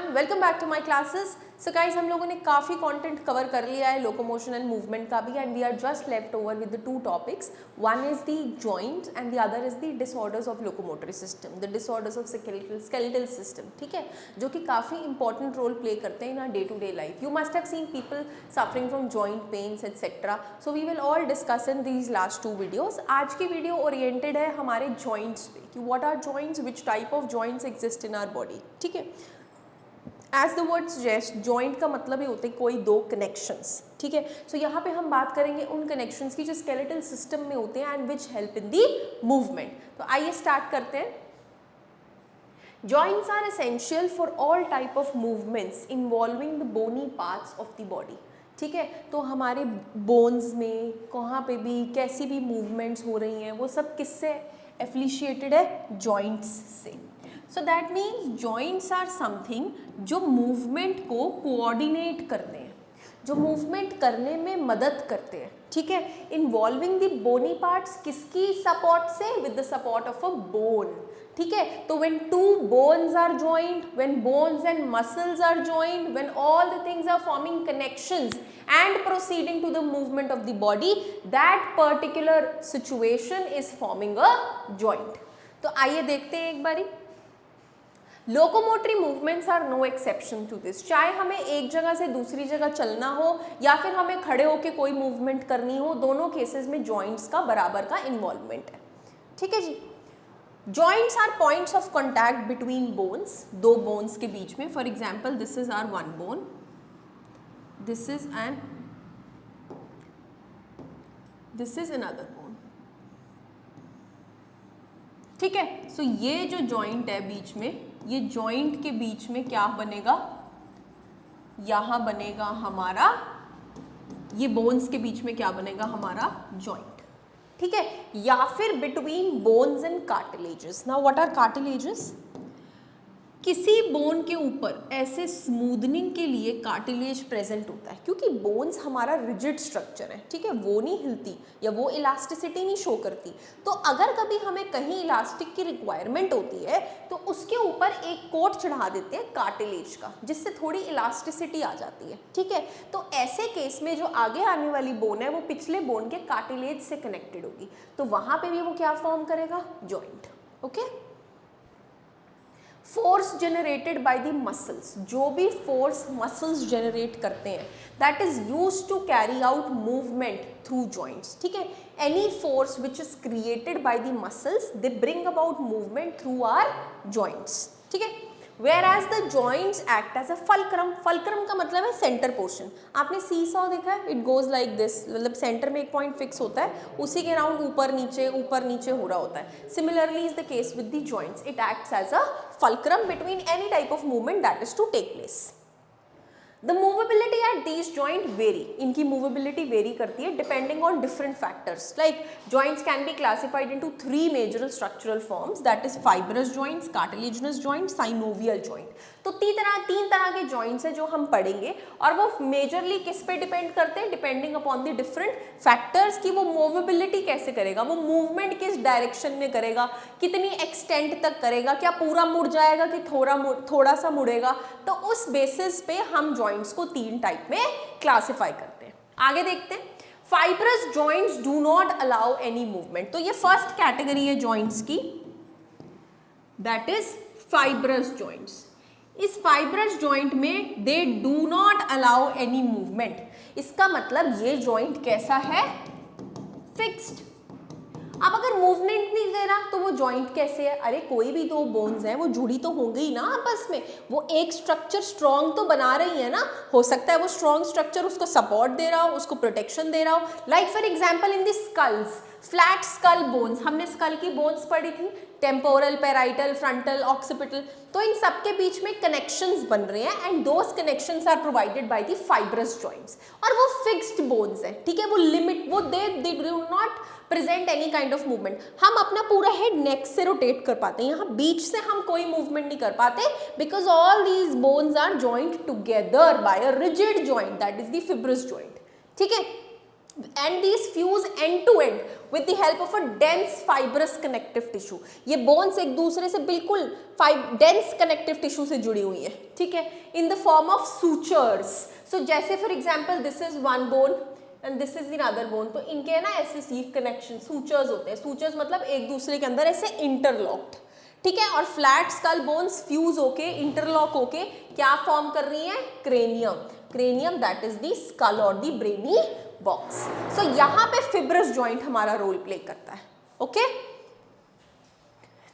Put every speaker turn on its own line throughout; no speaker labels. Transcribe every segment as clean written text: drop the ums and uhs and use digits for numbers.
everyone, welcome back to my classes. So guys, हम लोगों ने काफ़ी कंटेंट कवर कर लिया है लोकोमोशन एंड मूवमेंट का भी, and we are just left over with the two topics. One is the joints and the other is the disorders of locomotory system, the disorders of skeletal system. ठीक है, जो कि काफ़ी important role play करते हैं in our day to day life. You must have seen people suffering from joint pains etcetera. So we will all discuss in these last two videos. आज की video oriented है हमारे joints पे कि what are joints, which type of joints exist in our body. ठीक है, as the word suggest, joint का मतलब ही होते हैं कोई दो कनेक्शंस. ठीक है, सो यहाँ पे हम बात करेंगे उन कनेक्शंस की जो स्केलेटल सिस्टम में होते हैं and which help in the movement. तो आइए स्टार्ट करते हैं. Joints are essential for all type of movements involving the bony parts of the body. ठीक है, तो हमारे बोन्स में कहाँ पे भी कैसी भी मूवमेंट्स हो रही हैं वो सब किससे एफिलिशिएटेड है? जॉइंट्स से. So that means joints are something जो मूवमेंट को कोऑर्डिनेट करते हैं, जो मूवमेंट करने में मदद करते हैं. ठीक है, इन्वॉल्विंग द बोनी पार्ट्स किसकी सपोर्ट से? With the support of a bone. ठीक है, तो when two bones are joint, when bones and muscles are joint, when all the things are forming connections and proceeding to the movement of the body, that particular situation is forming a joint. तो आइए देखते हैं एक बारी. Locomotory movements are no exception to this. चाहे हमें एक जगह से दूसरी जगह चलना हो या फिर हमें खड़े होकर कोई मूवमेंट करनी हो, दोनों केसेस में जॉइंट्स का बराबर का इन्वॉल्वमेंट है. ठीक है जी. Joints are points of contact between bones, दो बोन्स के बीच में. For example, this is our one bone, this is another bone. ठीक है, सो ये जो जॉइंट है बीच में, ये जॉइंट के बीच में क्या बनेगा? यहां बनेगा हमारा, ये बोन्स के बीच में क्या बनेगा? हमारा जॉइंट. ठीक है, या फिर between bones and cartilages. Now what are cartilages? किसी बोन के ऊपर ऐसे स्मूदनिंग के लिए कार्टिलेज प्रेजेंट होता है, क्योंकि बोन्स हमारा रिजिड स्ट्रक्चर है. ठीक है, वो नहीं हिलती या वो इलास्टिसिटी नहीं शो करती. तो अगर कभी हमें कहीं इलास्टिक की रिक्वायरमेंट होती है तो उसके ऊपर एक कोट चढ़ा देते हैं कार्टिलेज का, जिससे थोड़ी इलास्टिसिटी आ जाती है. ठीक है, तो ऐसे केस में जो आगे आने वाली बोन है वो पिछले बोन के कार्टिलेज से कनेक्टेड होगी, तो वहां पे भी वो क्या फॉर्म करेगा? Joint. Okay. Force generated by the muscles, जो भी फोर्स मसल्स जनरेट करते हैं, that is used to carry out movement through joints. ठीक है, any force which is created by the muscles, they bring about movement through our joints. ठीक है, whereas the joints act as a fulcrum. fulcrum का मतलब है centre portion. आपने seesaw देखा है? इट गोज लाइक दिस, मतलब सेंटर में एक पॉइंट फिक्स होता है, उसी के अराउंड ऊपर नीचे हो रहा होता है. Similarly is the case with the joints. It acts as a fulcrum between any type of movement that is to take place. The movability at these joint vary. इनकी movability vary करती है depending on different factors. Like joints can be classified into three major structural forms, that is fibrous joints, cartilaginous joints, synovial joint. तो तीन तरह के joints हैं जो हम पढ़ेंगे, और वो majorly किस पे डिपेंड करते हैं? Depending upon the different factors कि वो मूवेबिलिटी कैसे करेगा, वो मूवमेंट किस डायरेक्शन में करेगा, कितनी एक्सटेंट तक करेगा, क्या पूरा मुड़ जाएगा कि थोड़ा सा मुड़ेगा. तो उस बेसिस पे हम जॉइंट्स को तीन टाइप में क्लासिफाई करते हैं. आगे देखते हैं. Fibrous joints do not allow any movement. तो ये फर्स्ट कैटेगरी है जॉइंट्स की, दैट इज फाइब्रस जॉइंट्स. इस फाइब्रस जॉइंट में they do not allow any movement. इसका मतलब ये जॉइंट कैसा है? फिक्स्ड. अब अगर मूवमेंट नहीं दे रहा तो वो जॉइंट कैसे है? अरे कोई भी दो बोन्स हैं वो जुड़ी तो होंगी ही ना आपस में, वो एक स्ट्रक्चर स्ट्रॉन्ग तो बना रही है ना. हो सकता है वो स्ट्रॉन्ग स्ट्रक्चर उसको सपोर्ट दे रहा हो, उसको प्रोटेक्शन दे रहा हो. Like for example in the skulls, flat skull bones, हमने स्कल की बोन्स पढ़ी थी, टेम्पोरल, पैराइटल, फ्रंटल, ऑक्सीपिटल. तो इन सबके बीच में कनेक्शंस बन रहे हैं and those connections are provided by the fibrous joints. और वो फिक्स्ड बोन्स हैं. ठीक है, वो लिमिट, वो they do not present any kind of movement. हम अपना पूरा हेड नेक से रोटेट कर पाते हैं, यहाँ बीच से हम कोई मूवमेंट नहीं कर पाते, because all these bones are joint together by a rigid joint, that is the fibrous joint. ठीक है, and these fuse end to end with the help of a dense fibrous connective tissue. ये bones एक दूसरे से बिल्कुल dense connective tissue से जुड़ी हुई है, ठीक है, in the form of sutures. So जैसे for example this is one bone and this is the other bone, तो इनके ना ऐसे सी कनेक्शन सूचर्स होते हैं. सूचर्स मतलब एक दूसरे के अंदर ऐसे इंटरलॉक्ड, ठीक है. और फ्लैट स्कल बोन्स फ्यूज होके इंटरलॉक होके क्या फॉर्म कर रही हैं? Cranium. Cranium that is the skull और द ब्रेनी बॉक्स. सो यहाँ पे फिब्रस जॉइंट हमारा रोल प्ले करता है. Okay,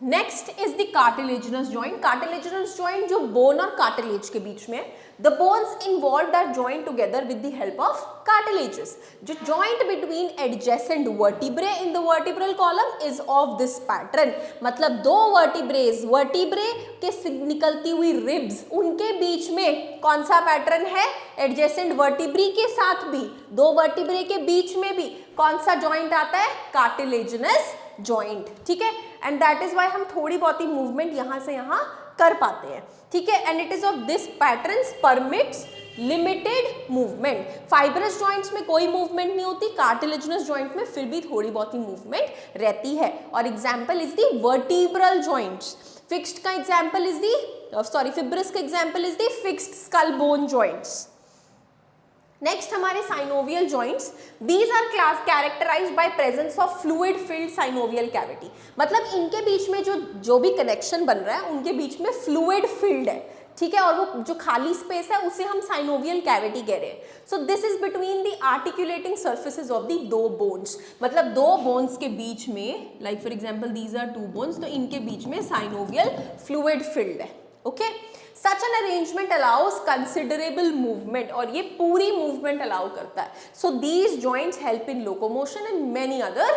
next is the cartilaginous joint. Cartilaginous joint जो बोन और कार्टिलेज के बीच में, the bones involve that joint together with the help of cartilages. जो joint between adjacent vertebrae in the vertebral column is of this pattern. मतलब दो vertebrae के निकलती हुई रिब्स, उनके बीच में कौन सा पैटर्न है? एडजेसेंट वर्टिब्री के साथ भी, दो वर्टिब्रे के बीच में भी कौन सा जॉइंट आता है? कार्टिलेजिनस जॉइंट, ठीक है. एंड दैट इज वाई हम थोड़ी बहुत ही मूवमेंट यहां से यहां कर पाते हैं, ठीक है. And it is of this patterns permits limited movement. Fibrous joints में कोई मूवमेंट नहीं होती, कार्टिलेजिनस जॉइंट में फिर भी थोड़ी बहुत ही मूवमेंट रहती है. और example is the vertebral joints. Fixed का एग्जाम्पल इज द फिब्रस का example is the fixed skull bone joints. Next हमारे synovial joints. These are class characterized by presence of fluid filled synovial cavity. मतलब इनके बीच में जो भी connection बन रहा है उनके बीच में फ्लूइड फिल्ड है, ठीक है. और वो जो खाली स्पेस है उसे हम साइनोवियल कैविटी कह रहे हैं. So this is between the articulating surfaces of the दो बोन्स. मतलब दो बोन्स के बीच में, like for example these are two bones, तो इनके बीच में साइनोवियल फ्लूइड फिल्ड है. Okay, Such an arrangement allows considerable movement, और ये पूरी movement allow करता है. So these joints help in locomotion and many other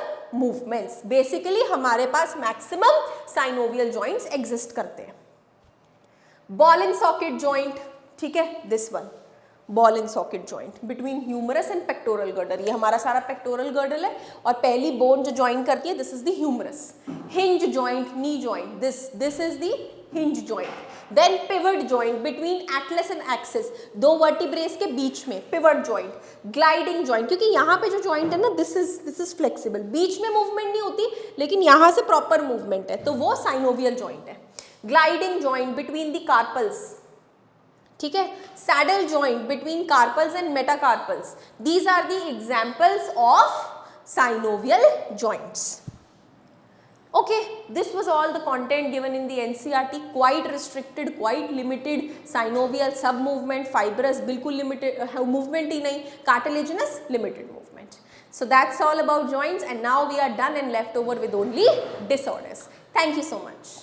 movements. Basically हमारे पास maximum synovial joints exist करते हैं. Ball and socket joint, ठीक है, this one ball and socket joint between humerus and pectoral girdle. ये हमारा सारा pectoral girdle है और पहली bone जो join करती है this is the humerus. Hinge joint, knee joint, this is the hinge joint. Then pivot joint between atlas and axis, दो vertebrae के बीच में pivot joint. Gliding joint, क्योंकि यहाँ पे जो joint है ना this is flexible, बीच में movement नहीं होती लेकिन यहाँ से proper movement है, तो वो synovial joint है. Gliding joint between the carpals, ठीक है. Saddle joint between carpals and metacarpals. These are the examples of synovial joints. Okay, this was all the content given in the NCERT. Quite restricted, quite limited. Synovial, sub movement, fibrous बिल्कुल limited movement ही नहीं, cartilaginous limited movement. So that's all about joints, and now we are done and left over with only disorders. Thank you so much.